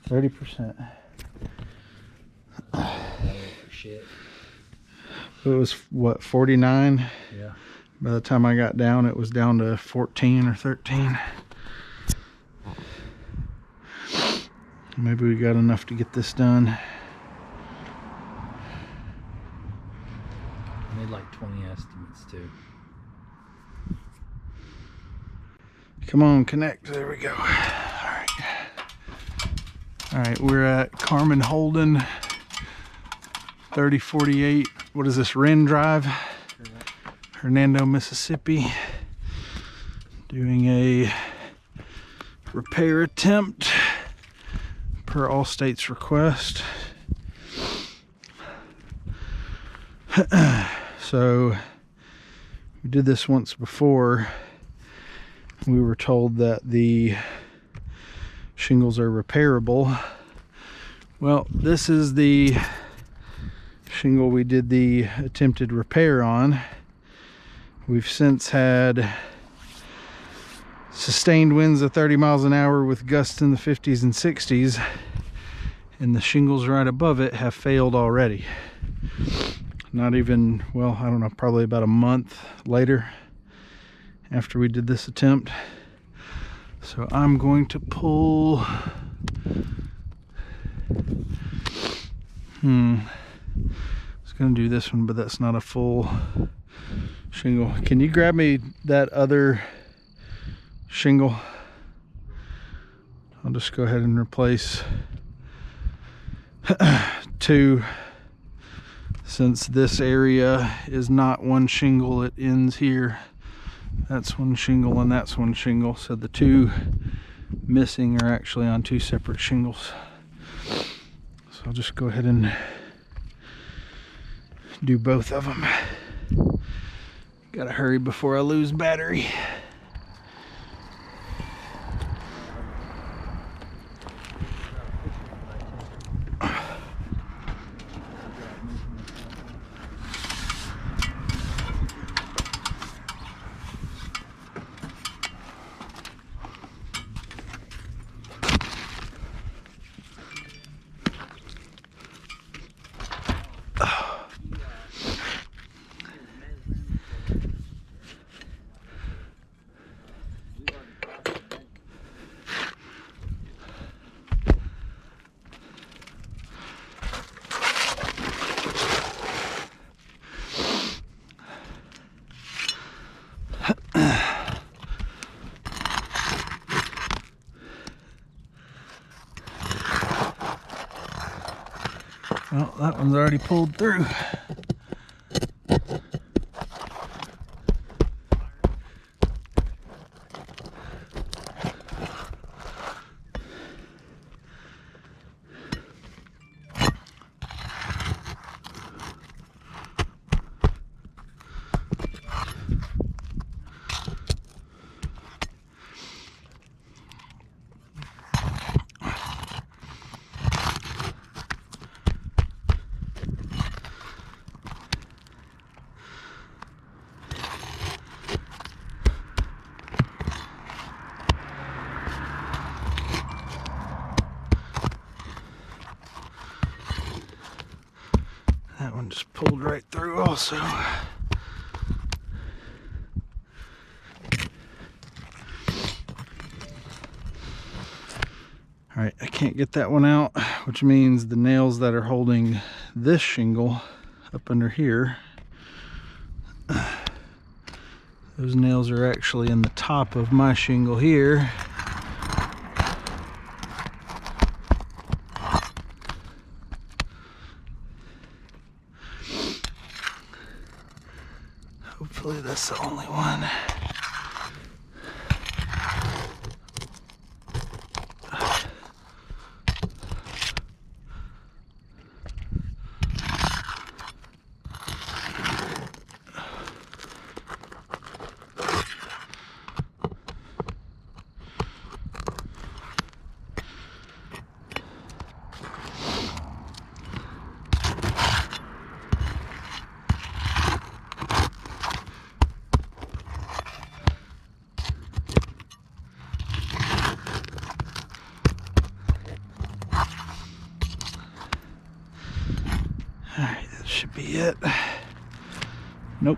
30%. Shit. It was what, 49? Yeah. By the time I got down, it was down to 14 or 13. Maybe we got enough to get this done. I made like 20 estimates too. Come on, connect. There we go. All right. All right, we're at Karmen Holden 3048. What is this, Wren Drive? Hernando, Mississippi. Doing a repair attempt per Allstate's request. So we did this once before. We were told that the shingles are repairable. Well, this is the shingle we did the attempted repair on. We've since had sustained winds of 30 miles an hour with gusts in the 50s and 60s, and the shingles right above it have failed already. Not even, well, I don't know, probably about a month later after we did this attempt. So I'm going to pull I was gonna do this one, but that's not a full shingle. Can you grab me that other shingle? I'll just go ahead and replace two, since this area is not one shingle, it ends here. That's one shingle and that's one shingle, so the two missing are actually on two separate shingles. So I'll just go ahead and do both of them. Gotta hurry before I lose battery. Well, that one's already pulled through. That one just pulled right through also. All right, I can't get that one out, which means the nails that are holding this shingle up under here, those nails are actually in the top of my shingle here. Hopefully that's the only one. should be it. Nope.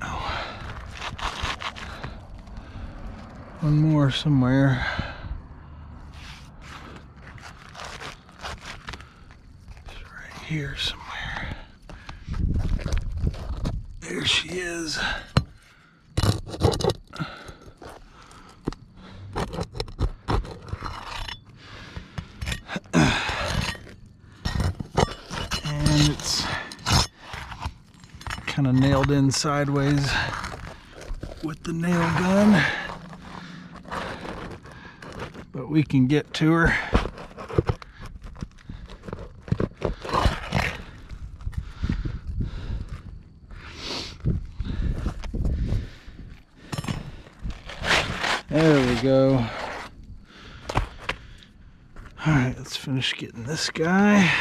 Oh. One more somewhere. It's right here somewhere. There she is. And it's kind of nailed in sideways with the nail gun, but we can get to her. There we go. All right, let's finish getting this guy.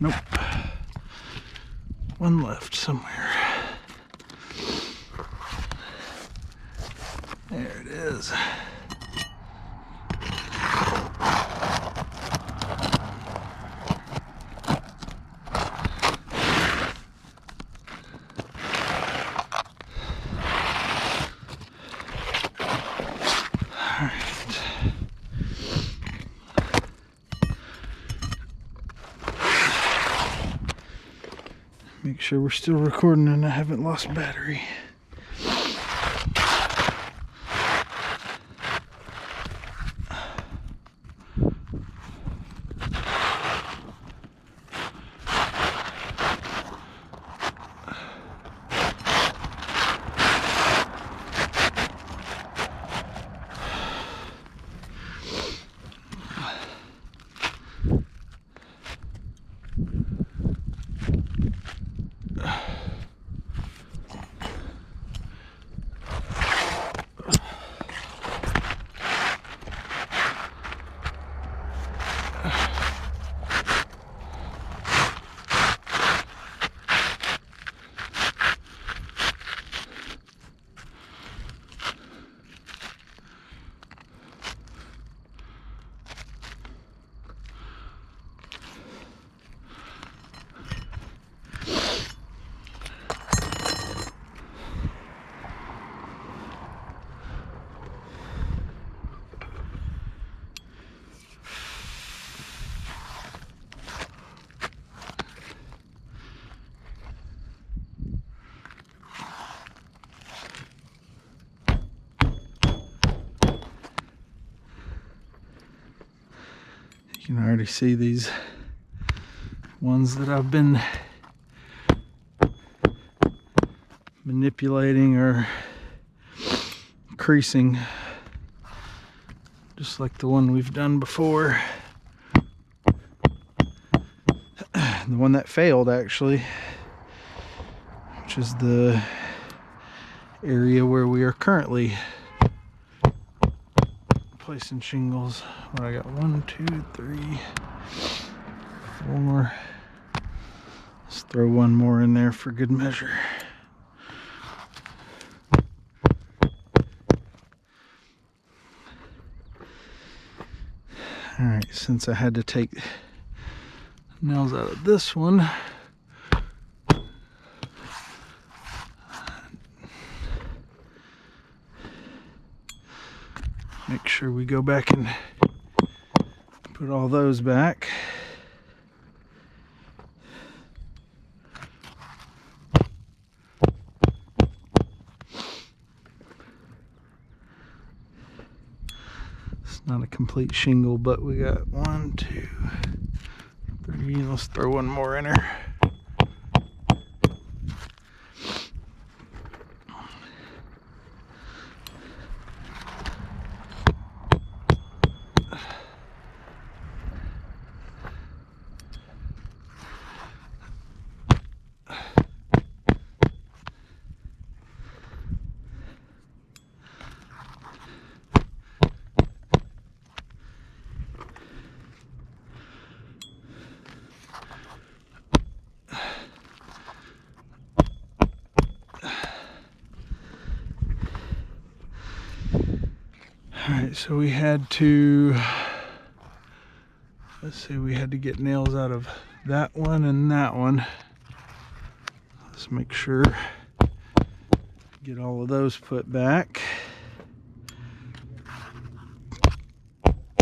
Nope. One left somewhere. There it is. Make sure we're still recording and I haven't lost battery. You can already see these ones that I've been manipulating or creasing, just like the one we've done before. The one that failed, actually, which is the area where we are currently placing shingles. What I got, 1, 2, 3, 4. Let's throw one more in there for good measure. All right, since I had to take nails out of this one, make sure we go back and put all those back. It's not a complete shingle, but we got 1, 2, 3. Let's throw one more in her. Alright, so we had to, let's see, we had to get nails out of that one and that one. Let's make sure, get all of those put back.